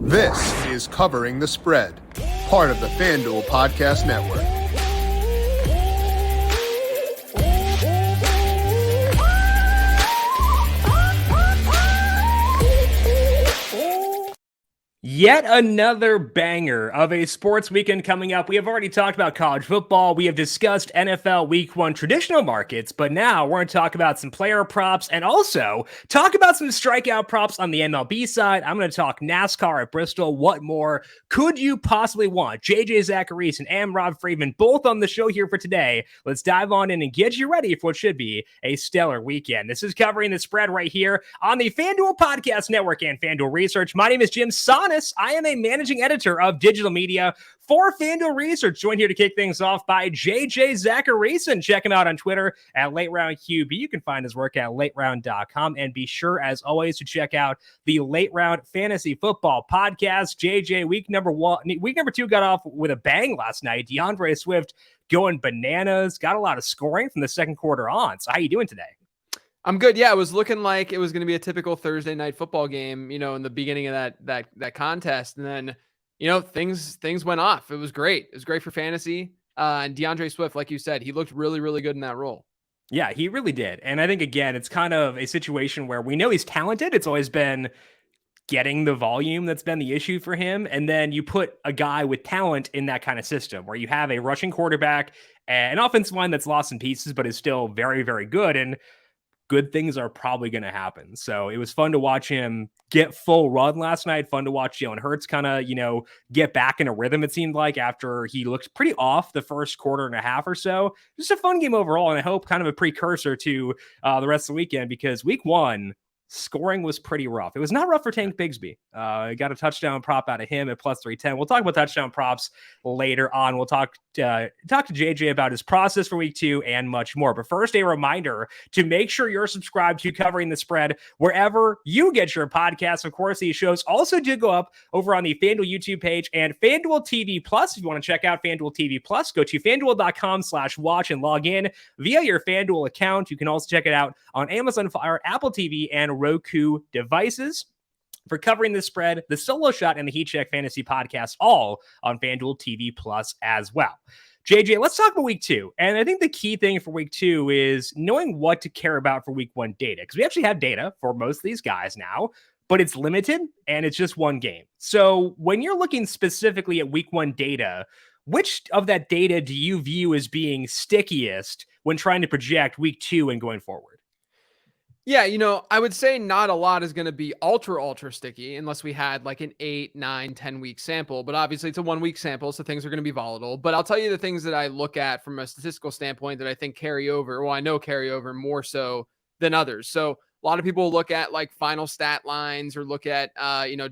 This is Covering the Spread, part of the FanDuel Podcast Network. Yet another banger of a sports weekend coming up. We have already talked about college football. We have discussed NFL Week 1 traditional markets, but now we're going to talk about some player props and also talk about some strikeout props on the MLB side. I'm going to talk NASCAR at Bristol. What more could you possibly want? JJ Zachariason and Rob Friedman both on the show here for today. Let's dive on in and get you ready for what should be a stellar weekend. This is Covering the Spread right here on the FanDuel Podcast Network and FanDuel Research. My name is Jim Sonis. I am a managing editor of digital media for FanDuel Research, joined here to kick things off by JJ Zachariason. Check him out on Twitter at LateRoundQB. You can find his work at LateRound.com, and be sure, as always, to check out the Late Round Fantasy Football Podcast. JJ, week number 2 got off with a bang last night. DeAndre Swift going bananas, got a lot of scoring from the second quarter on. So how you doing today? I'm good. Yeah, it was looking like it was going to be a typical Thursday night football game, in the beginning of that contest. And then, things went off. It was great. It was great for fantasy. And DeAndre Swift, like you said, he looked really, really good in that role. Yeah, he really did. And I think, again, it's kind of a situation where we know he's talented. It's always been getting the volume that's been the issue for him. And then you put a guy with talent in that kind of system where you have a rushing quarterback, an offensive line that's lost in pieces, but is still very, very good. And good things are probably going to happen. So it was fun to watch him get full run last night. Fun to watch Jalen Hurts kind of, get back in a rhythm, it seemed like, after he looked pretty off the first quarter and a half or so. Just a fun game overall, and I hope kind of a precursor to the rest of the weekend, because week 1, scoring was pretty rough. It was not rough for Tank Bigsby. Got a touchdown prop out of him at plus 310. We'll talk about touchdown props later on. We'll talk to JJ about his process for week 2 and much more. But first, a reminder to make sure you're subscribed to Covering the Spread wherever you get your podcasts. Of course, these shows also do go up over on the FanDuel YouTube page and FanDuel TV Plus. If you want to check out FanDuel TV Plus, go to FanDuel.com/watch and log in via your FanDuel account. You can also check it out on Amazon Fire, Apple TV, and Roku devices. For Covering the Spread, the Solo Shot, and the Heat Check Fantasy Podcast, all on FanDuel TV Plus as well. JJ, let's talk about week 2. And I think the key thing for week 2 is knowing what to care about for week 1 data, because we actually have data for most of these guys now, but it's limited and it's just one game. So when you're looking specifically at week 1 data, which of that data do you view as being stickiest when trying to project week 2 and going forward? Yeah, I would say not a lot is going to be ultra sticky unless we had like an 8, 9, 10 week sample. But obviously it's a 1 week sample, so things are going to be volatile. But I'll tell you the things that I look at from a statistical standpoint that I think carry over. Well, I know carry over more so than others. So a lot of people look at like final stat lines or look at,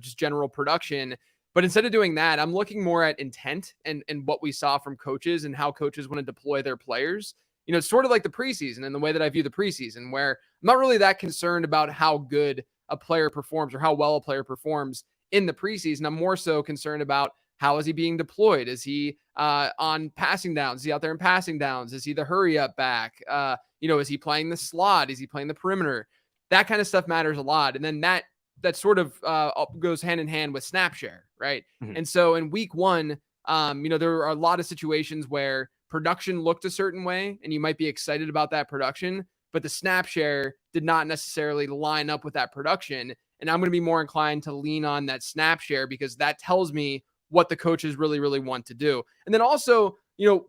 just general production. But instead of doing that, I'm looking more at intent and what we saw from coaches and how coaches want to deploy their players. It's sort of like the preseason and the way that I view the preseason, where I'm not really that concerned about how good a player performs or how well a player performs in the preseason. I'm more so concerned about how is he being deployed? Is he on passing downs? Is he out there in passing downs? Is he the hurry up back? Is he playing the slot? Is he playing the perimeter? That kind of stuff matters a lot. And then that sort of goes hand in hand with snap share, right? Mm-hmm. And so in week 1, there are a lot of situations where production looked a certain way and you might be excited about that production, but the snap share did not necessarily line up with that production. And I'm going to be more inclined to lean on that snap share because that tells me what the coaches really, really want to do. And then also,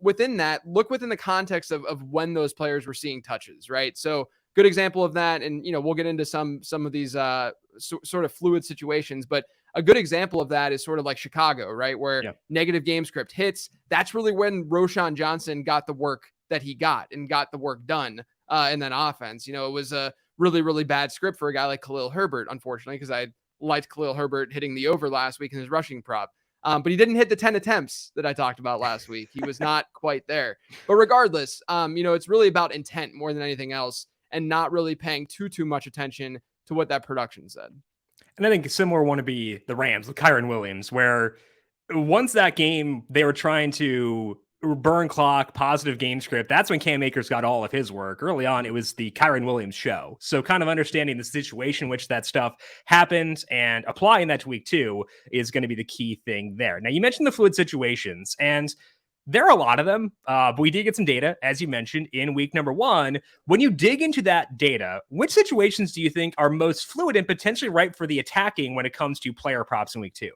within that, look within the context of when those players were seeing touches, right? So good example of that. And, we'll get into some of these sort of fluid situations, but a good example of that is sort of like Chicago, right? Where negative game script hits. That's really when Roschon Johnson got the work that he got and got the work done in that offense. It was a really, really bad script for a guy like Khalil Herbert, unfortunately, because I liked Khalil Herbert hitting the over last week in his rushing prop. But he didn't hit the 10 attempts that I talked about last week. He was not quite there. But regardless, it's really about intent more than anything else and not really paying too much attention to what that production said. And I think a similar one to be the Rams with Kyron Williams, where once that game, they were trying to burn clock, positive game script, that's when Cam Akers got all of his work. Early on, it was the Kyron Williams show. So kind of understanding the situation in which that stuff happened and applying that to week 2 is going to be the key thing there. Now, you mentioned the fluid situations, and there are a lot of them, but we did get some data, as you mentioned, in week number 1. When you dig into that data, which situations do you think are most fluid and potentially ripe for the attacking when it comes to player props in week 2?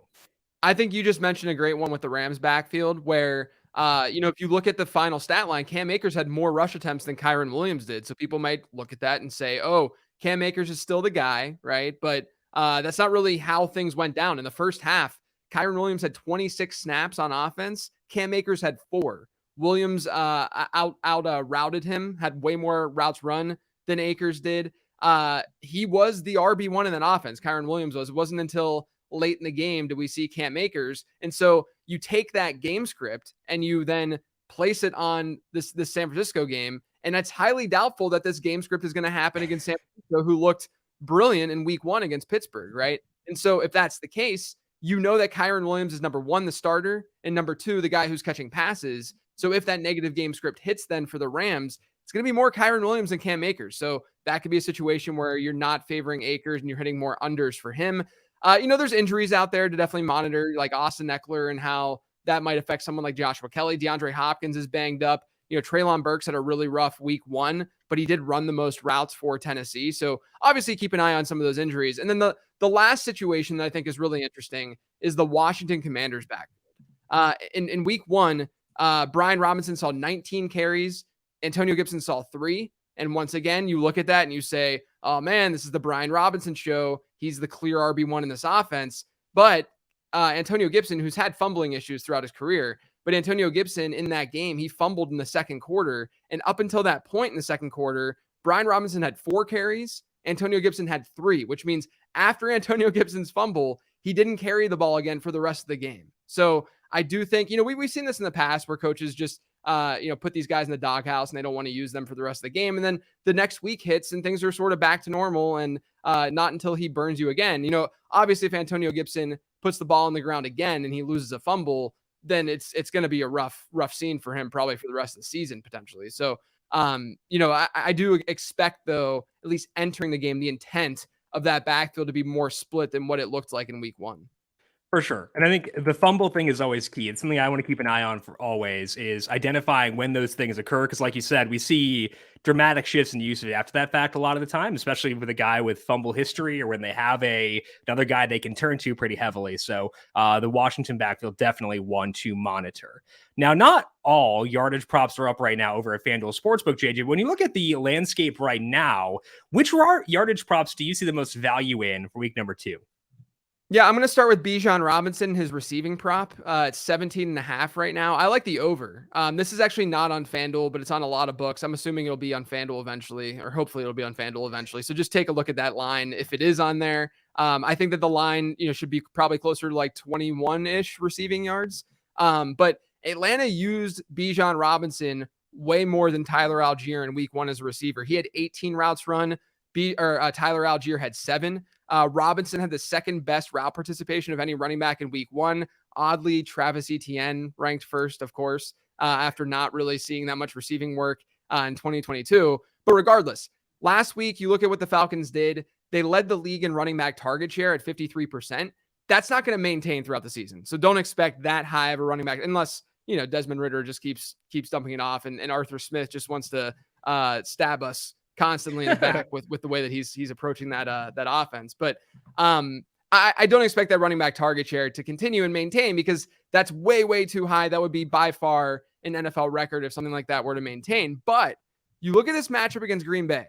I think you just mentioned a great one with the Rams backfield where, if you look at the final stat line, Cam Akers had more rush attempts than Kyron Williams did. So people might look at that and say, oh, Cam Akers is still the guy, right? But that's not really how things went down. In the first half, Kyron Williams had 26 snaps on offense. Cam Akers had 4. Williams routed him, had way more routes run than Akers did. He was the RB1 in that offense. Kyron Williams was. It wasn't until late in the game did we see Cam Akers. And so you take that game script and you then place it on this San Francisco game. And it's highly doubtful that this game script is going to happen against San Francisco, who looked brilliant in week 1 against Pittsburgh, right? And so if that's the case, you know that Kyron Williams is number 1, the starter, and number 2, the guy who's catching passes. So if that negative game script hits then for the Rams, it's going to be more Kyron Williams than Cam Akers. So that could be a situation where you're not favoring Akers and you're hitting more unders for him. There's injuries out there to definitely monitor, like Austin Eckler and how that might affect someone like Joshua Kelly. DeAndre Hopkins is banged up. Treylon Burks had a really rough week 1, but he did run the most routes for Tennessee. So obviously keep an eye on some of those injuries. And then the last situation that I think is really interesting is the Washington Commanders back. In week 1, Brian Robinson saw 19 carries. Antonio Gibson saw 3. And once again, you look at that and you say, oh man, this is the Brian Robinson show. He's the clear RB1 in this offense. But Antonio Gibson, who's had fumbling issues throughout his career, but Antonio Gibson in that game, he fumbled in the second quarter. And up until that point in the second quarter, Brian Robinson had 4 carries. Antonio Gibson had 3, which means after Antonio Gibson's fumble, he didn't carry the ball again for the rest of the game. So I do think, we've seen this in the past where coaches just, put these guys in the doghouse and they don't want to use them for the rest of the game. And then the next week hits and things are sort of back to normal and not until he burns you again. Obviously if Antonio Gibson puts the ball on the ground again and he loses a fumble, then it's going to be a rough scene for him probably for the rest of the season potentially. So, I do expect though, at least entering the game, the intent of that backfield to be more split than what it looked like in week 1. For sure. And I think the fumble thing is always key. It's something I want to keep an eye on for always is identifying when those things occur. Because like you said, we see dramatic shifts in usage after that fact a lot of the time, especially with a guy with fumble history or when they have another guy they can turn to pretty heavily. So the Washington backfield definitely one to monitor. Now, not all yardage props are up right now over at FanDuel Sportsbook, JJ. When you look at the landscape right now, which yardage props do you see the most value in for week number 2? Yeah, I'm going to start with Bijan Robinson, his receiving prop. It's 17.5 right now. I like the over. This is actually not on FanDuel, but it's on a lot of books. I'm assuming it'll be on FanDuel eventually, or hopefully it'll be on FanDuel eventually. So just take a look at that line if it is on there. I think that the line, should be probably closer to like 21-ish receiving yards. But Atlanta used Bijan Robinson way more than Tyler Algier in week 1 as a receiver. He had 18 routes run. Tyler Algier had 7. Robinson had the second best route participation of any running back in week 1. Oddly, Travis Etienne ranked first, of course, after not really seeing that much receiving work in 2022. But regardless, last week, you look at what the Falcons did. They led the league in running back target share at 53%. That's not going to maintain throughout the season. So don't expect that high of a running back unless, Desmond Ridder just keeps dumping it off and Arthur Smith just wants to stab us constantly in the back with the way that he's approaching that offense. But I don't expect that running back target share to continue and maintain because that's way, way too high. That would be by far an NFL record if something like that were to maintain. But you look at this matchup against Green Bay.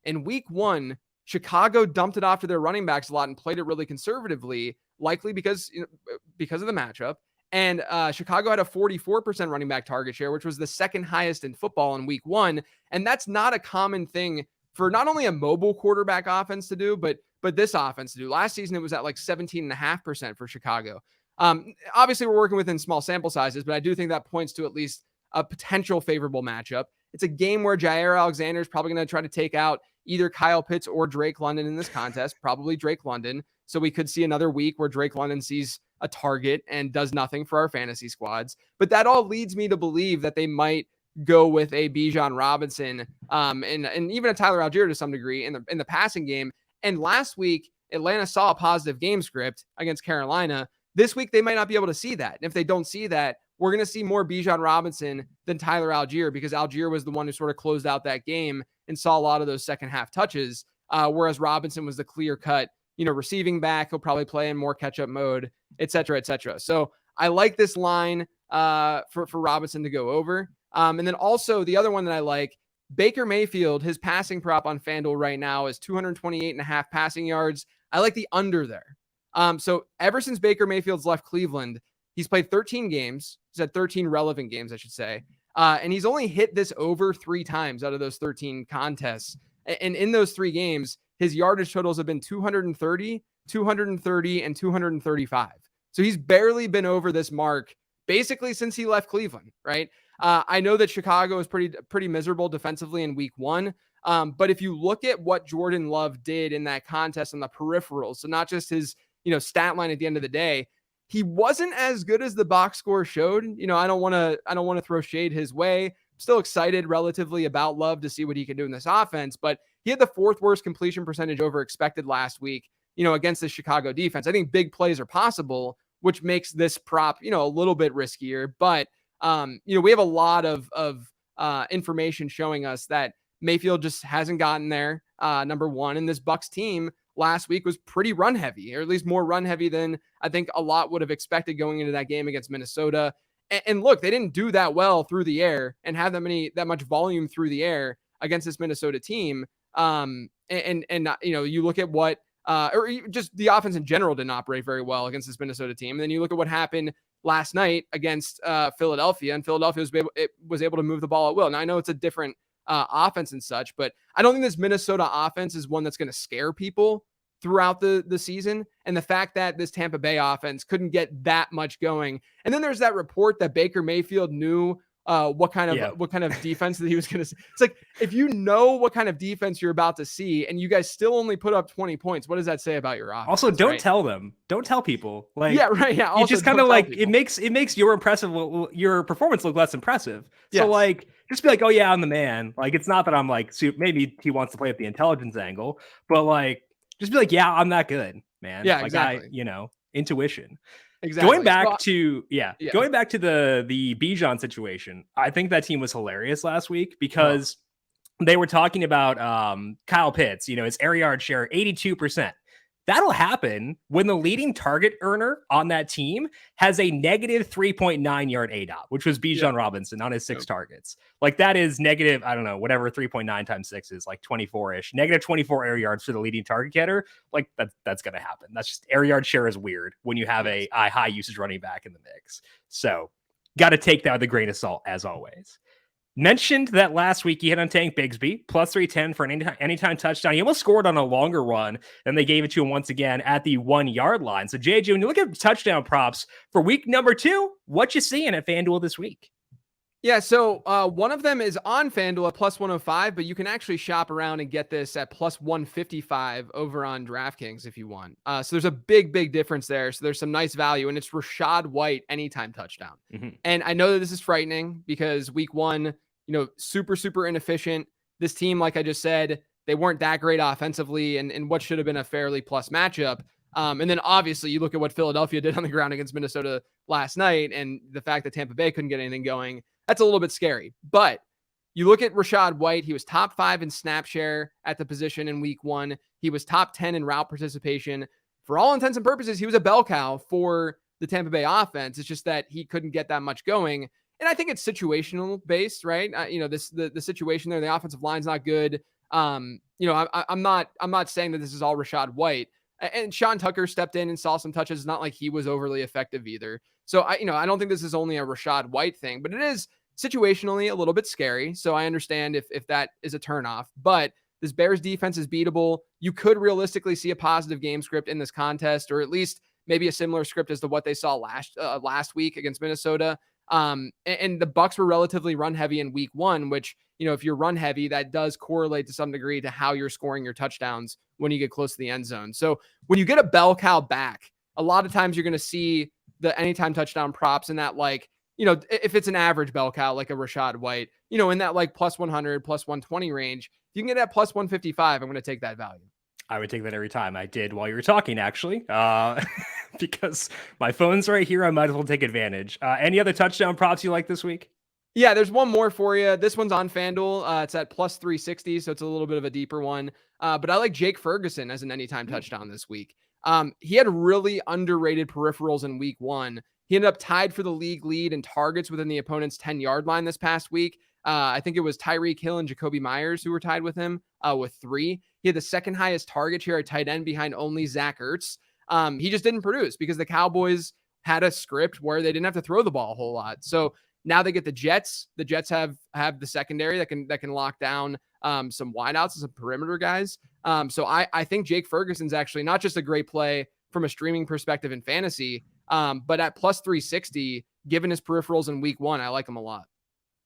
In week 1, Chicago dumped it off to their running backs a lot and played it really conservatively, likely because of the matchup. And Chicago had a 44% running back target share, which was the second highest in football in week 1. And that's not a common thing for not only a mobile quarterback offense to do, but this offense to do. Last season, it was at like 17.5% for Chicago. Obviously, we're working within small sample sizes, but I do think that points to at least a potential favorable matchup. It's a game where Jair Alexander is probably going to try to take out either Kyle Pitts or Drake London in this contest, probably Drake London. So we could see another week where Drake London sees a target and does nothing for our fantasy squads. But that all leads me to believe that they might go with a Bijan Robinson and even a Tyler Algier to some degree in the passing game. And last week, Atlanta saw a positive game script against Carolina. This week, they might not be able to see that. And if they don't see that, we're going to see more Bijan Robinson than Tyler Algier, because Algier was the one who sort of closed out that game and saw a lot of those second half touches, whereas Robinson was the clear cut, receiving back. He'll probably play in more catch up mode, et cetera, et cetera. So I like this line for Robinson to go over. And then also the other one that I like, Baker Mayfield, his passing prop on FanDuel right now is 228.5 passing yards. I like the under there. So ever since Baker Mayfield's left Cleveland, he's played 13 games. He's had 13 relevant games, I should say. And he's only hit this over 3 times out of those 13 contests. And in those 3 games, his yardage totals have been 230, 230, and 235. So he's barely been over this mark basically since he left Cleveland, right? I know that Chicago is pretty miserable defensively in week 1. But if you look at what Jordan Love did in that contest on the peripherals, so not just his, stat line at the end of the day, he wasn't as good as the box score showed. I don't want to throw shade his way. I'm still excited relatively about Love to see what he can do in this offense, but he had the 4th worst completion percentage over expected last week, against the Chicago defense. I think big plays are possible, which makes this prop, a little bit riskier, but we have a lot of information showing us that Mayfield just hasn't gotten there. Number one, and this Bucs team last week was pretty run heavy, or at least more run heavy than I think a lot would have expected going into that game against Minnesota. And look, they didn't do that well through the air and have that much volume through the air against this Minnesota team. You look at what, or just the offense in general didn't operate very well against this Minnesota team. And then you look at what happened last night against Philadelphia, and Philadelphia was able to move the ball at will. Now, I know it's a different offense and such, but I don't think this Minnesota offense is one that's going to scare people throughout the season. And the fact that this Tampa Bay offense couldn't get that much going. And then there's that report that Baker Mayfield knew what kind of defense that he was going to see. It's like, if you know what kind of defense you're about to see and you guys still only put up 20 points, what does that say about your offense? Also, don't tell them. Don't tell people. Like, yeah, right. Yeah. Also, you just kind of like, it makes your your performance look less impressive. Yes. So like, just be like, oh yeah, I'm the man. Like, it's not that I'm like, maybe he wants to play at the intelligence angle, but like, just be like, yeah, I'm that good, man. Yeah, like exactly. Intuition. Exactly. Going back to the Bijan situation, I think that team was hilarious last week because they were talking about Kyle Pitts, his air yard share, 82%. That'll happen when the leading target earner on that team has a negative 3.9 yard ADOT, which was Bijan Robinson on his 6 targets. Like, that is negative, I don't know, whatever 3.9 times 6 is, like 24-ish. Negative 24 air yards for the leading target getter. Like, that's going to happen. That's just, air yard share is weird when you have a high usage running back in the mix. So, got to take that with a grain of salt, as always. Mentioned that last week he hit on Tank Bigsby, plus 310 for an anytime touchdown. He almost scored on a longer run, and they gave it to him once again at the 1 yard line. So, JJ, when you look at touchdown props for week number 2, what you seeing at FanDuel this week? Yeah, so one of them is on FanDuel at plus 105, but you can actually shop around and get this at plus 155 over on DraftKings if you want. So there's a big difference there. So there's some nice value, and it's Rachaad White anytime touchdown. Mm-hmm. And I know that this is frightening because week 1, super inefficient. This team, like I just said, they weren't that great offensively and what should have been a fairly plus matchup. And then obviously you look at what Philadelphia did on the ground against Minnesota last night, and the fact that Tampa Bay couldn't get anything going, that's a little bit scary. But you look at Rachaad White, he was top 5 in snap share at the position in week 1. He was top 10 in route participation. For all intents and purposes, he was a bell cow for the Tampa Bay offense. It's just that he couldn't get that much going. And I think it's situational based, right? The situation there, the offensive line's not good. I'm not saying that this is all Rachaad White. And Sean Tucker stepped in and saw some touches. It's not like he was overly effective either. So I don't think this is only a Rachaad White thing, but it is situationally a little bit scary. So I understand if that is a turnoff. But this Bears defense is beatable. You could realistically see a positive game script in this contest, or at least maybe a similar script as to what they saw last week against Minnesota. And the Bucks were relatively run heavy in week 1, which, if you're run heavy, that does correlate to some degree to how you're scoring your touchdowns when you get close to the end zone. So when you get a bell cow back, a lot of times you're going to see the anytime touchdown props in that, like, if it's an average bell cow, like a Rachaad White, in that like plus 100, plus 120 range, if you can get that plus 155, I'm going to take that value. I would take that every time. I did while you were talking, actually, because my phone's right here. I might as well take advantage. Any other touchdown props you like this week? Yeah, there's one more for you. This one's on FanDuel. It's at plus 360, so it's a little bit of a deeper one. But I like Jake Ferguson as an anytime touchdown this week. He had really underrated peripherals in week 1. He ended up tied for the league lead in targets within the opponent's 10-yard line this past week. I think it was Tyreek Hill and Jacoby Myers who were tied with him with 3. He had the second highest target share at tight end behind only Zach Ertz. He just didn't produce because the Cowboys had a script where they didn't have to throw the ball a whole lot. So now they get the Jets. The Jets have the secondary that can lock down some wideouts and some perimeter guys. So I think Jake Ferguson's actually not just a great play from a streaming perspective in fantasy, but at plus 360, given his peripherals in week 1, I like him a lot.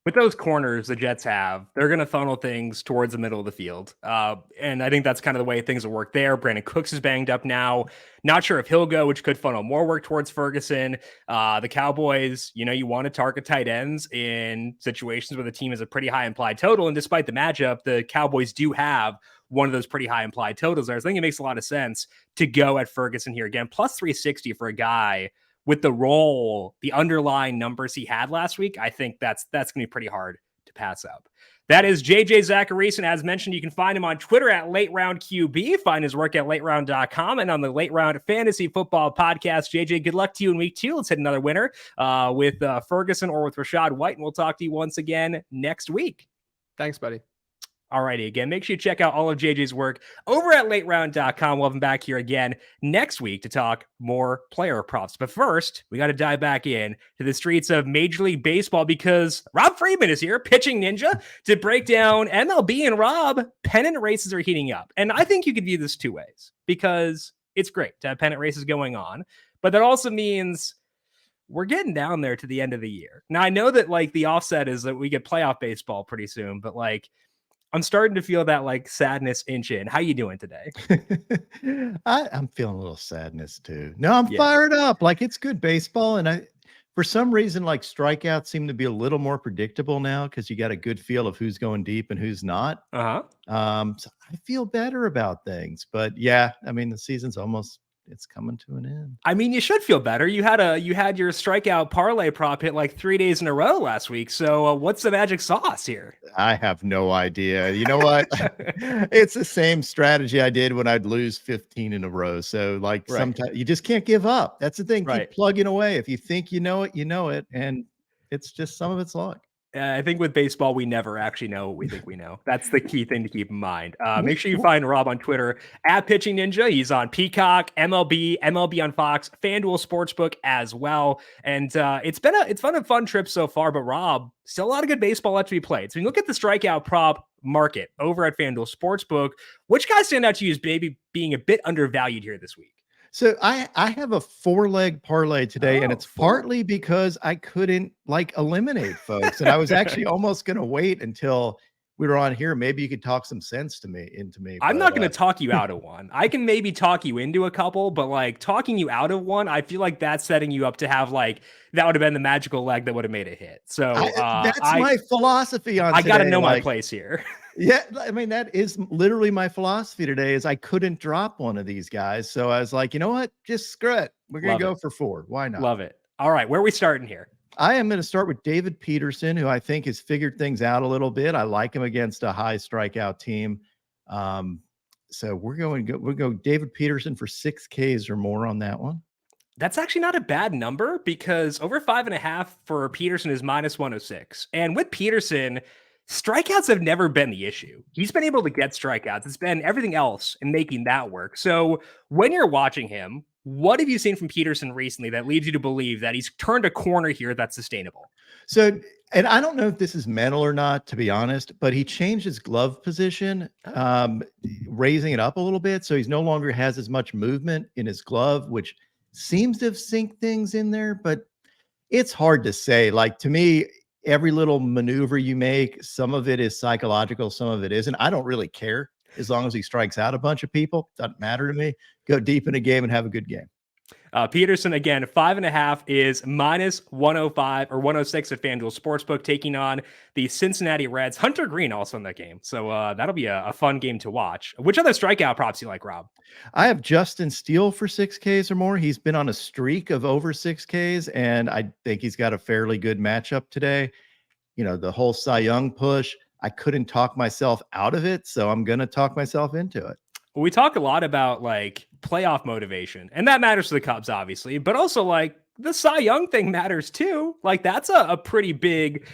With those corners the Jets have, they're going to funnel things towards the middle of the field. And I think that's kind of the way things will work there. Brandon Cooks is banged up now. Not sure if he'll go, which could funnel more work towards Ferguson. The Cowboys, you want to target tight ends in situations where the team has a pretty high implied total. And despite the matchup, the Cowboys do have one of those pretty high implied totals there. So I think it makes a lot of sense to go at Ferguson here again. Plus 360 for a guy with the role, the underlying numbers he had last week. I think that's going to be pretty hard to pass up. That is JJ Zachariason. As mentioned, you can find him on Twitter at Late Round QB. Find his work at lateround.com and on the Late Round Fantasy Football Podcast. JJ, good luck to you in week 2. Let's hit another winner with Ferguson or with Rachaad White, and we'll talk to you once again next week. Thanks, buddy. Alrighty, again, make sure you check out all of JJ's work over at lateround.com. We'll have him back here again next week to talk more player props. But first, we got to dive back in to the streets of Major League Baseball because Rob Friedman is here, pitching ninja, to break down MLB. And Rob, pennant races are heating up. And I think you could view this 2 ways because it's great to have pennant races going on. But that also means we're getting down there to the end of the year. Now, I know that like the offset is that we get playoff baseball pretty soon, but like, I'm starting to feel that like sadness inch in. How you doing today? I'm feeling a little sadness too. No, I'm fired up. Like it's good baseball. And for some reason, like strikeouts seem to be a little more predictable now because you got a good feel of who's going deep and who's not. So I feel better about things. But yeah, I mean, the season's it's coming to an end. I mean, you should feel better. You had your strikeout parlay prop hit like 3 days in a row last week. So what's the magic sauce here? I have no idea. You know what? It's the same strategy I did when I'd lose 15 in a row. So like sometimes you just can't give up. That's the thing. Keep plugging away. If you think you know it, you know it. And it's just some of it's luck. I think with baseball, we never actually know what we think we know. That's the key thing to keep in mind. Make sure you find Rob on Twitter at Pitching Ninja. He's on Peacock, MLB on Fox, FanDuel Sportsbook as well. And it's been a fun trip so far. But Rob, still a lot of good baseball left to be played. So you look at the strikeout prop market over at FanDuel Sportsbook. Which guys stand out to you as maybe being a bit undervalued here this week? So I have a 4-leg parlay today, and it's partly because I couldn't like eliminate folks, and I was actually almost going to wait until we were on here. Maybe you could talk some sense into me. I'm not going to talk you out of one. I can maybe talk you into a couple, but like talking you out of one, I feel like that's setting you up to have like that would have been the magical leg that would have made a hit. So that's my philosophy on. I got to know my place here. Yeah, I mean, that is literally my philosophy today is I couldn't drop one of these guys. So I was like, you know what? Just screw it. We're going to go for 4. Why not? Love it. All right. Where are we starting here? I am going to start with David Peterson, who I think has figured things out a little bit. I like him against a high strikeout team. So we're going to go David Peterson for 6 Ks or more on that one. That's actually not a bad number because over 5.5 for Peterson is minus 106. And with Peterson, strikeouts have never been the issue. He's been able to get strikeouts. It's been everything else in making that work. So when you're watching him, what have you seen from Peterson recently that leads you to believe that he's turned a corner here that's sustainable? So, and I don't know if this is mental or not, to be honest, but he changed his glove position, raising it up a little bit. So he's no longer has as much movement in his glove, which seems to have synced things in there. But It's hard to say. Like, to me, every little maneuver you make, some of it is psychological, some of it isn't. I don't really care as long as he strikes out a bunch of people. Doesn't matter to me. Go deep in a game and have a good game. Peterson, again, 5.5 is minus 105 or 106 at FanDuel Sportsbook, taking on the Cincinnati Reds. Hunter Green also in that game. So that'll be a fun game to watch. Which other strikeout props you like, Rob? I have Justin Steele for 6Ks or more. He's been on a streak of over 6Ks, and I think he's got a fairly good matchup today. You know, the whole Cy Young push, I couldn't talk myself out of it, so I'm going to talk myself into it. We talk a lot about like playoff motivation, and that matters to the Cubs, obviously, but also like the Cy Young thing matters too. Like that's a pretty big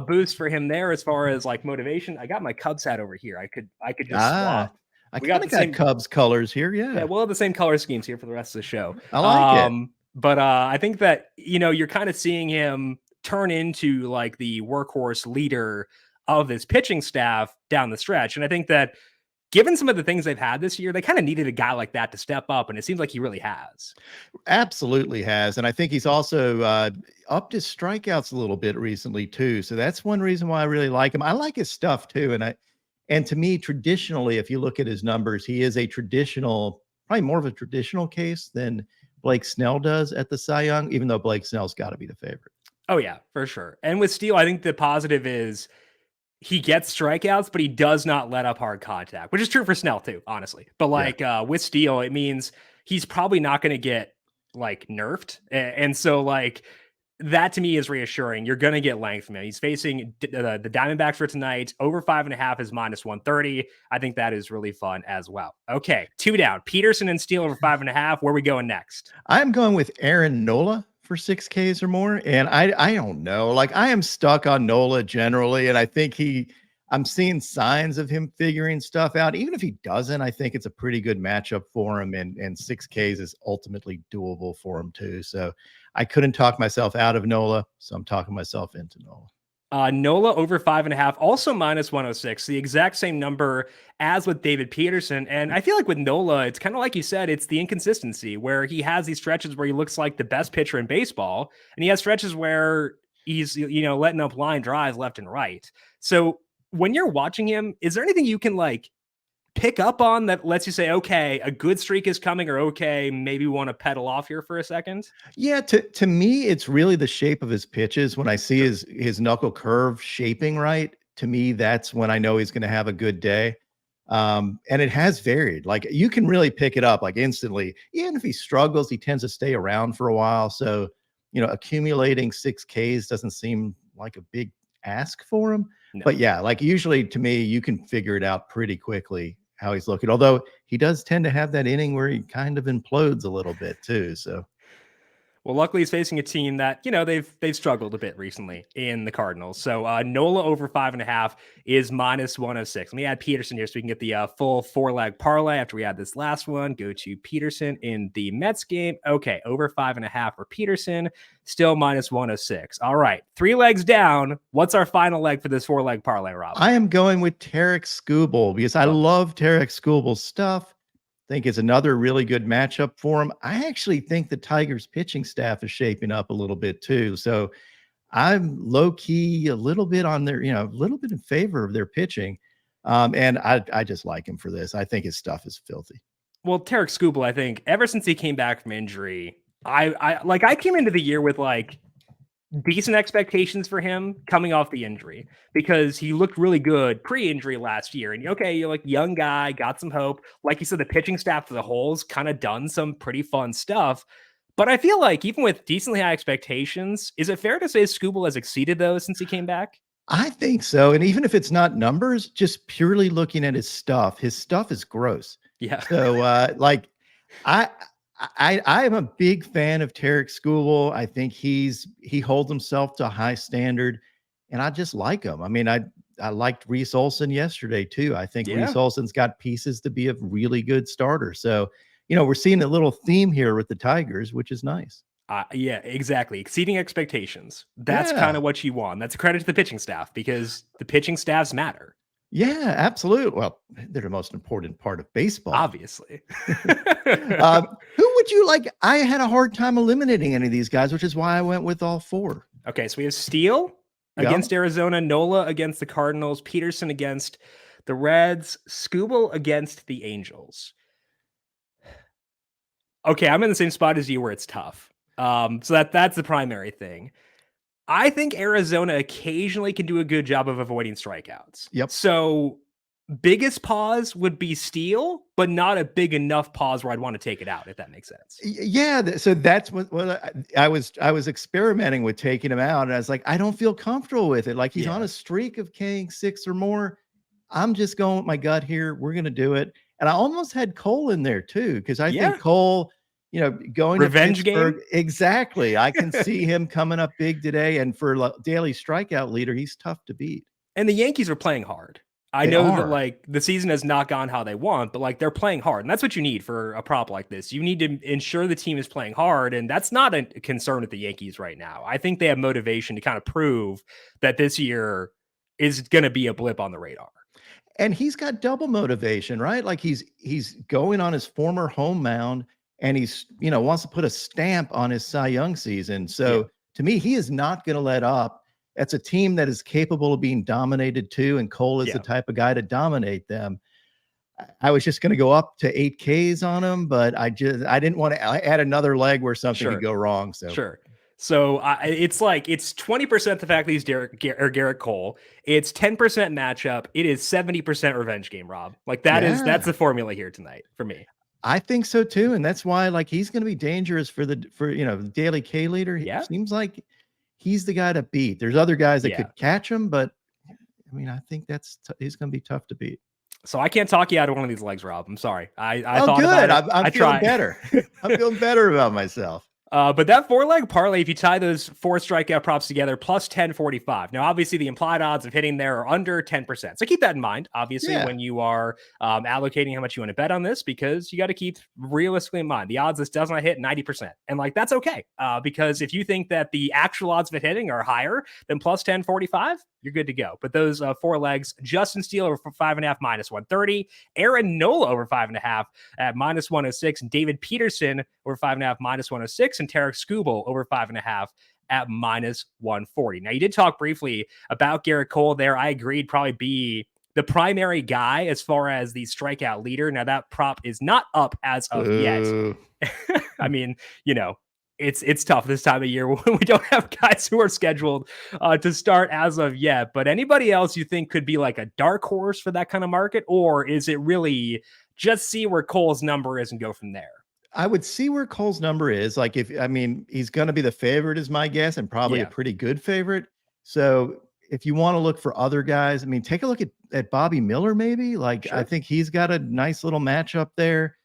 boost for him there as far as like motivation. I got my Cubs hat over here. I could just swap. I kind of got Cubs colors here. Yeah, we'll have the same color schemes here for the rest of the show. I like it. But I think that, you know, you're kind of seeing him turn into like the workhorse leader of this pitching staff down the stretch. And I think that given some of the things they've had this year, they kind of needed a guy like that to step up. And it seems like he really has. Absolutely has. And I think he's also upped his strikeouts a little bit recently too. So that's one reason why I really like him. I like his stuff too. And to me, traditionally, if you look at his numbers, he is probably more of a traditional case than Blake Snell does at the Cy Young, even though Blake Snell's got to be the favorite. Oh yeah, for sure. And with Steele, I think the positive is he gets strikeouts, but he does not let up hard contact, which is true for Snell too, honestly. But like with Steele, it means he's probably not going to get like nerfed. And so like that to me is reassuring. You're going to get length from him. He's facing the Diamondbacks for tonight. Over 5.5 is minus 130. I think that is really fun as well. Okay, 2 down. Peterson and Steele over 5.5. Where are we going next? I'm going with Aaron Nola for 6Ks or more. And I don't know. Like, I am stuck on Nola generally. And I think I'm seeing signs of him figuring stuff out. Even if he doesn't, I think it's a pretty good matchup for him. And 6Ks is ultimately doable for him too. So I couldn't talk myself out of Nola. So I'm talking myself into Nola. Nola over 5.5, also minus 106, the exact same number as with David Peterson. And I feel like with Nola, it's kind of like you said, it's the inconsistency where he has these stretches where he looks like the best pitcher in baseball. And he has stretches where he's, you know, letting up line drives left and right. So when you're watching him, is there anything you can like pick up on that lets you say, okay, a good streak is coming, or okay, maybe we want to pedal off here for a second? Yeah, to me, it's really the shape of his pitches. When I see his knuckle curve shaping right, to me, that's when I know he's going to have a good day. And it has varied. Like, you can really pick it up like instantly. Even if he struggles, he tends to stay around for a while. So, you know, accumulating 6Ks doesn't seem like a big ask for him. No. But yeah, like usually to me, you can figure it out pretty quickly how he's looking. Although he does tend to have that inning where he kind of implodes a little bit too. So, well, luckily he's facing a team that, you know, they've struggled a bit recently in the Cardinals. So Nola over 5.5 is minus 106. Let me add Peterson here so we can get the full 4-leg parlay after we add this last one. Go to Peterson in the Mets game. Okay, over 5.5 for Peterson, still minus 106. All right, 3 legs down. What's our final leg for this 4-leg parlay, Rob? I am going with Tarek Skubal because I love Tarek Skubal's stuff. Think it's another really good matchup for him. I actually think the Tigers pitching staff is shaping up a little bit too. So I'm low key a little bit on their, you know, a little bit in favor of their pitching. And I just like him for this. I think his stuff is filthy. Well, Tarek Skubal, I think ever since he came back from injury, I came into the year with like decent expectations for him coming off the injury because he looked really good pre-injury last year. And okay, you're like young guy, got some hope. Like you said, the pitching staff as a whole's kind of done some pretty fun stuff. But I feel like even with decently high expectations, is it fair to say Skubal has exceeded those since he came back? I think so. And even if it's not numbers, just purely looking at his stuff is gross. Yeah. So like I am a big fan of Tarek Skubal. I think he holds himself to a high standard, and I just like him. I mean, I liked Reese Olson yesterday too. I think Reese Olson's got pieces to be a really good starter. So, you know, we're seeing a little theme here with the Tigers, which is nice. Yeah, exactly. Exceeding expectations. That's kind of what you want. That's a credit to the pitching staff because the pitching staffs matter. Yeah, absolutely. Well, they're the most important part of baseball. Obviously. Who would you like? I had a hard time eliminating any of these guys, which is why I went with all 4. Okay, so we have Steele against Arizona, Nola against the Cardinals, Peterson against the Reds, Skubal against the Angels. Okay, I'm in the same spot as you where it's tough. So that's the primary thing. I think Arizona occasionally can do a good job of avoiding strikeouts. Yep. So biggest pause would be Steele, but not a big enough pause where I'd want to take it out, if that makes sense. Yeah. So that's what I was experimenting with taking him out. And I was like, I don't feel comfortable with it. Like he's on a streak of King 6 or more. I'm just going with my gut here. We're going to do it. And I almost had Cole in there too, because I think Cole, going revenge to Pittsburgh, game. Exactly. I can see him coming up big today. And for daily strikeout leader, he's tough to beat. And the Yankees are playing hard. I know that like the season has not gone how they want, but like they're playing hard. And that's what you need for a prop like this. You need to ensure the team is playing hard. And that's not a concern with the Yankees right now. I think they have motivation to kind of prove that this year is going to be a blip on the radar. And he's got double motivation, right? Like he's going on his former home mound and he's, wants to put a stamp on his Cy Young season. So to me, he is not going to let up. That's a team that is capable of being dominated too. And Cole is the type of guy to dominate them. I was just going to go up to 8 Ks on him, but I didn't want to add another leg where something could go wrong. So it's 20% the fact that he's Garrett Cole. It's 10% matchup. It is 70% revenge game, Rob. Like that's the formula here tonight for me. I think so too. And that's why like he's going to be dangerous for the daily K leader. It seems like he's the guy to beat. There's other guys that could catch him, but I mean, I think he's going to be tough to beat. So I can't talk you out of one of these legs, Rob. I'm sorry. I thought good. About it. I'm feeling better. I'm feeling better about myself. But that 4-leg parlay, if you tie those 4 strikeout props together, plus 1045. Now, obviously, the implied odds of hitting there are under 10%. So keep that in mind, obviously, when you are allocating how much you want to bet on this, because you got to keep realistically in mind the odds this does not hit 90%. And like, that's okay. Because if you think that the actual odds of it hitting are higher than plus 1045, you're good to go. But those 4 legs, Justin Steele over 5.5 minus 130, Aaron Nola over 5.5 at minus 106, and David Peterson over 5.5 minus 106, and Tarek Skubal over 5.5 at minus 140. Now, you did talk briefly about Garrett Cole there. I agreed, probably be the primary guy as far as the strikeout leader. Now, that prop is not up as of yet. I mean, it's tough this time of year when we don't have guys who are scheduled to start as of yet. But anybody else you think could be like a dark horse for that kind of market? Or is it really just see where Cole's number is and go from there? I would see where Cole's number is. Like he's going to be the favorite is my guess, and probably a pretty good favorite. So if you want to look for other guys, take a look at Bobby Miller, maybe. I think he's got a nice little matchup there.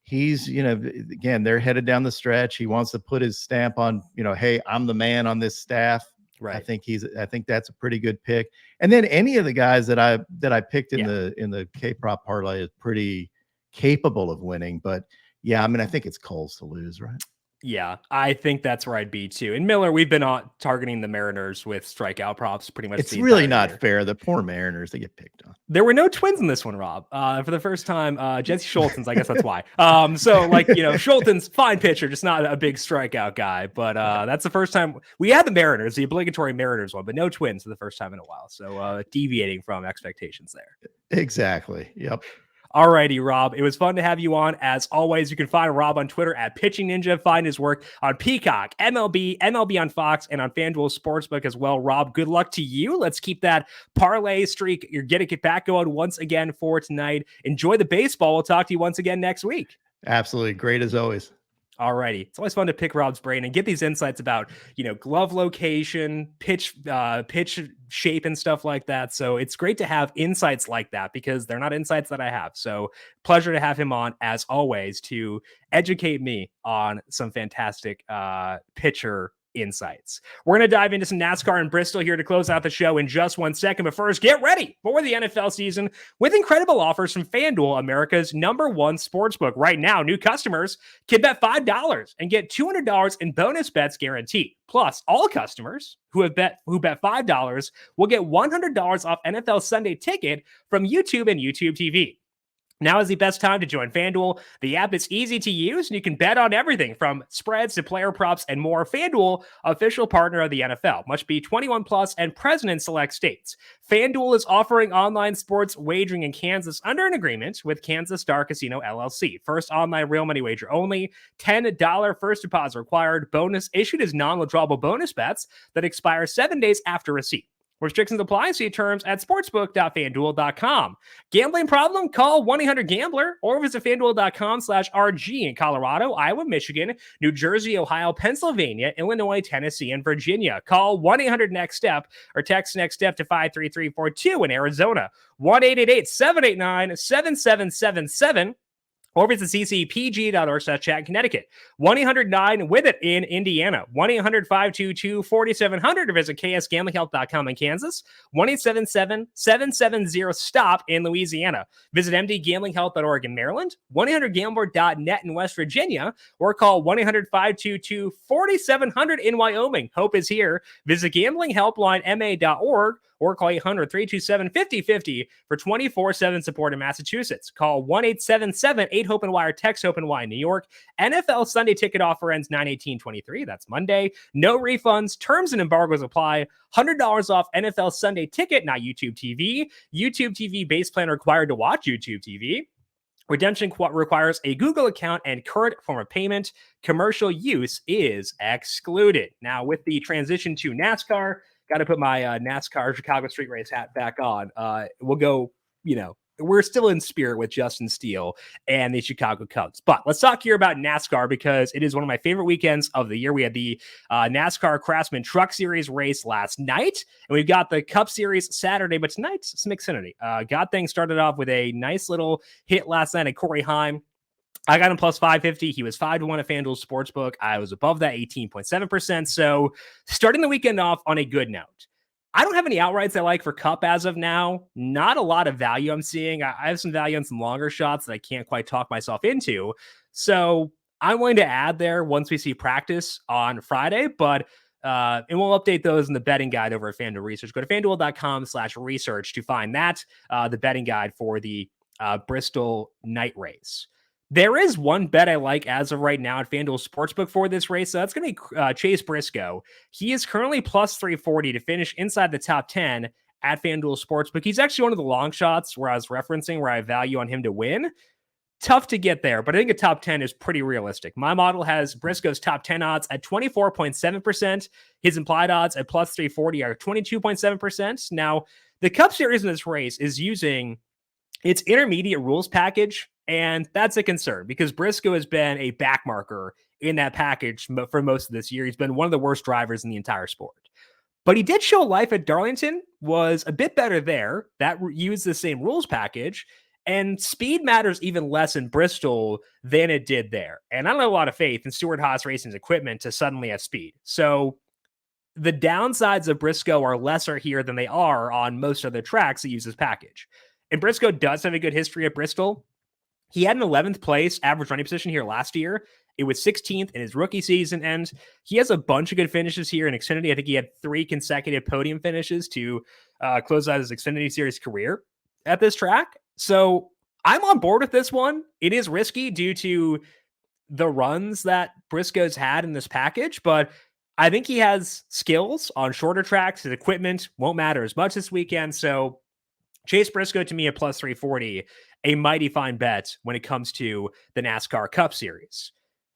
He's, again, they're headed down the stretch. He wants to put his stamp on, hey, I'm the man on this staff. Right. I think that's a pretty good pick. And then any of the guys that I picked in the K prop parlay is pretty capable of winning. But yeah, I think it's Cole's to lose, right? Yeah, I think that's where I'd be too. And Miller, we've been targeting the Mariners with strikeout props pretty much. It's really not fair. The poor Mariners, they get picked on. There were no Twins in this one, Rob. For the first time, Jesse Schulten's, I guess that's why. So Schulten's fine pitcher, just not a big strikeout guy. But that's the first time we had the Mariners, the obligatory Mariners one, but no Twins for the first time in a while. So deviating from expectations there. Exactly. Yep. Alrighty, Rob. It was fun to have you on. As always, you can find Rob on Twitter at Pitching Ninja. Find his work on Peacock, MLB on Fox, and on FanDuel Sportsbook as well. Rob, good luck to you. Let's keep that parlay streak. You're getting it back going once again for tonight. Enjoy the baseball. We'll talk to you once again next week. Absolutely. Great as always. Alrighty. It's always fun to pick Rob's brain and get these insights about, glove location, pitch shape and stuff like that. So it's great to have insights like that because they're not insights that I have. So pleasure to have him on as always to educate me on some fantastic pitcher insights. We're going to dive into some NASCAR in Bristol here to close out the show in just 1 second. But first, get ready for the NFL season with incredible offers from FanDuel, America's #1 sportsbook. Right now, new customers can bet $5 and get $200 in bonus bets guaranteed. Plus, all customers who bet $5 will get $100 off NFL Sunday Ticket from YouTube and YouTube TV. Now is the best time to join FanDuel. The app is easy to use, and you can bet on everything from spreads to player props and more. FanDuel, official partner of the NFL, must be 21 plus and present in select states. FanDuel is offering online sports wagering in Kansas under an agreement with Kansas Star Casino LLC. First online real money wager only. $10 first deposit required. Bonus issued as non-withdrawable bonus bets that expire 7 days after receipt. Restrictions apply. See terms at sportsbook.fanduel.com. Gambling problem? Call 1-800-GAMBLER or visit fanduel.com/RG in Colorado, Iowa, Michigan, New Jersey, Ohio, Pennsylvania, Illinois, Tennessee, and Virginia. Call 1-800-NEXT-STEP or text NEXT STEP to 53342 in Arizona. 1-888-789-7777. Or visit ccpg.org/chat in Connecticut. 1-800-9-WITH-IT in Indiana. 1-800-522-4700 to visit ksgamblinghelp.com in Kansas. 1-877-770-STOP in Louisiana. Visit mdgamblinghelp.org in Maryland. 1-800-GAMBLER.net in West Virginia. Or call 1-800-522-4700 in Wyoming. Hope is here. Visit gamblinghelplinema.org or call 800-327-5050 for 24/7 support in Massachusetts. Call 1-877-8-HOPE-NY or text HOPE-NY in New York. NFL Sunday ticket offer ends 9/18/23. That's Monday. No refunds. Terms and embargoes apply. $100 off NFL Sunday ticket, not YouTube TV. YouTube TV base plan required to watch YouTube TV. Redemption requires a Google account and current form of payment. Commercial use is excluded. Now, with the transition to NASCAR, got to put my NASCAR Chicago Street Race hat back on. We'll go, we're still in spirit with Justin Steele and the Chicago Cubs. But let's talk here about NASCAR because it is one of my favorite weekends of the year. We had the NASCAR Craftsman Truck Series race last night, and we've got the Cup Series Saturday, but tonight's some Xfinity. Got things started off with a nice little hit last night at Corey Heim. I got him plus 550. He was 5-1 at FanDuel Sportsbook. I was above that 18.7%. So starting the weekend off on a good note. I don't have any outrights I like for Cup as of now. Not a lot of value I'm seeing. I have some value on some longer shots that I can't quite talk myself into. So I'm going to add there once we see practice on Friday, but and we'll update those in the betting guide over at FanDuel Research. Go to fanduel.com/research to find that, the betting guide for the Bristol night race. There is one bet I like as of right now at FanDuel Sportsbook for this race. So that's going to be Chase Briscoe. He is currently plus 340 to finish inside the top 10 at FanDuel Sportsbook. He's actually one of the long shots where I was referencing where I have value on him to win. Tough to get there, but I think a top 10 is pretty realistic. My model has Briscoe's top 10 odds at 24.7%. His implied odds at plus 340 are 22.7%. Now, the Cup Series in this race is using its intermediate rules package, and that's a concern because Briscoe has been a backmarker in that package for most of this year. He's been one of the worst drivers in the entire sport. But he did show life at Darlington, was a bit better there. That used the same rules package, and speed matters even less in Bristol than it did there. And I don't have a lot of faith in Stewart-Haas Racing's equipment to suddenly have speed. So the downsides of Briscoe are lesser here than they are on most other tracks that use this package. And Briscoe does have a good history at Bristol. He had an 11th place average running position here last year. It was 16th in his rookie season, and he has a bunch of good finishes here in Xfinity. I think he had 3 consecutive podium finishes to close out his Xfinity Series career at this track. So I'm on board with this one. It is risky due to the runs that Briscoe's had in this package, but I think he has skills on shorter tracks. His equipment won't matter as much this weekend, so Chase Briscoe to me at plus 340, a mighty fine bet when it comes to the NASCAR Cup Series.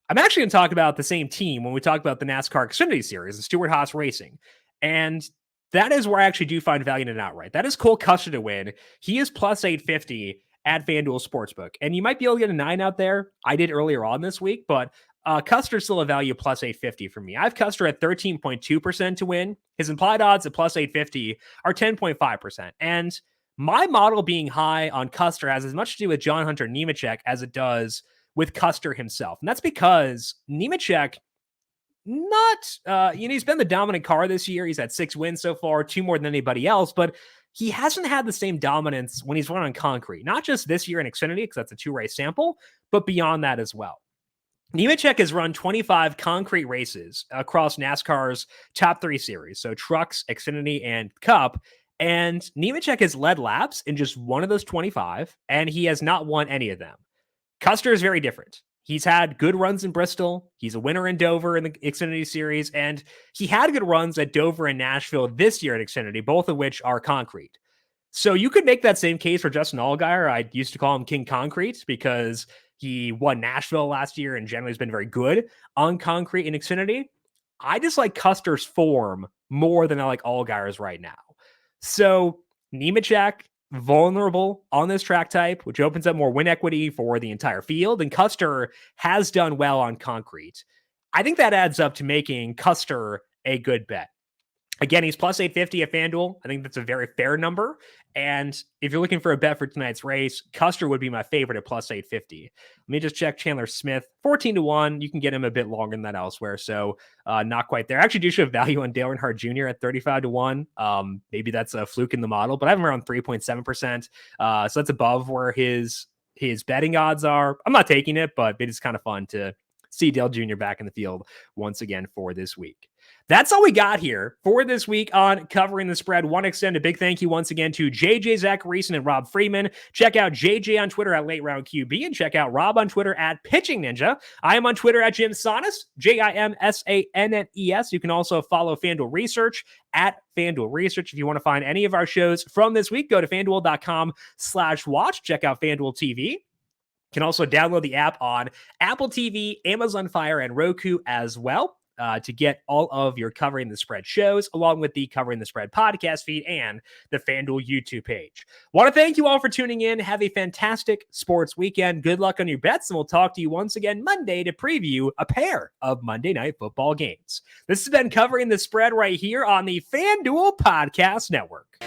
I'm actually going to talk about the same team when we talk about the NASCAR Xfinity Series, the Stewart-Haas Racing. And that is where I actually do find value in an outright. That is Cole Custer to win. He is plus 850 at FanDuel Sportsbook. And you might be able to get a 9 out there. I did earlier on this week, but Custer's still a value plus 850 for me. I have Custer at 13.2% to win. His implied odds at plus 850 are 10.5%. And my model being high on Custer has as much to do with John Hunter Nemechek as it does with Custer himself. And that's because Nemechek, he's been the dominant car this year. He's had 6 wins so far, 2 more than anybody else, but he hasn't had the same dominance when he's run on concrete, not just this year in Xfinity, because that's a 2-race sample, but beyond that as well. Nemechek has run 25 concrete races across NASCAR's top 3 series, so trucks, Xfinity, and Cup, And Nemechek has led laps in just one of those 25, and he has not won any of them. Custer is very different. He's had good runs in Bristol. He's a winner in Dover in the Xfinity Series, and he had good runs at Dover and Nashville this year at Xfinity, both of which are concrete. So you could make that same case for Justin Allgaier. I used to call him King Concrete because he won Nashville last year and generally has been very good on concrete in Xfinity. I just like Custer's form more than I like Allgaier's right now. So Nemechek, vulnerable on this track type, which opens up more win equity for the entire field. And Custer has done well on concrete. I think that adds up to making Custer a good bet. Again, he's plus 850 at FanDuel. I think that's a very fair number. And if you're looking for a bet for tonight's race, Custer would be my favorite at plus 850. Let me just check Chandler Smith, 14-1. You can get him a bit longer than that elsewhere. So not quite there. I actually do show value on Dale Earnhardt Jr. at 35-1. Maybe that's a fluke in the model, but I have him around 3.7%. So that's above where his betting odds are. I'm not taking it, but it is kind of fun to see Dale Jr. back in the field once again for this week. That's all we got here for this week on Covering the Spread. Want to extend a big thank you once again to JJ Zachariason and Rob Friedman. Check out JJ on Twitter at Late Round QB and check out Rob on Twitter at Pitching Ninja. I am on Twitter at Jim Sannes, JIMSANNES. You can also follow FanDuel Research at FanDuel Research. If you want to find any of our shows from this week, go to FanDuel.com/watch. Check out FanDuel TV. You can also download the app on Apple TV, Amazon Fire, and Roku as well. To get all of your Covering the Spread shows, along with the Covering the Spread podcast feed and the FanDuel YouTube page. Want to thank you all for tuning in. Have a fantastic sports weekend. Good luck on your bets, and we'll talk to you once again Monday to preview a pair of Monday Night Football games. This has been Covering the Spread right here on the FanDuel Podcast Network.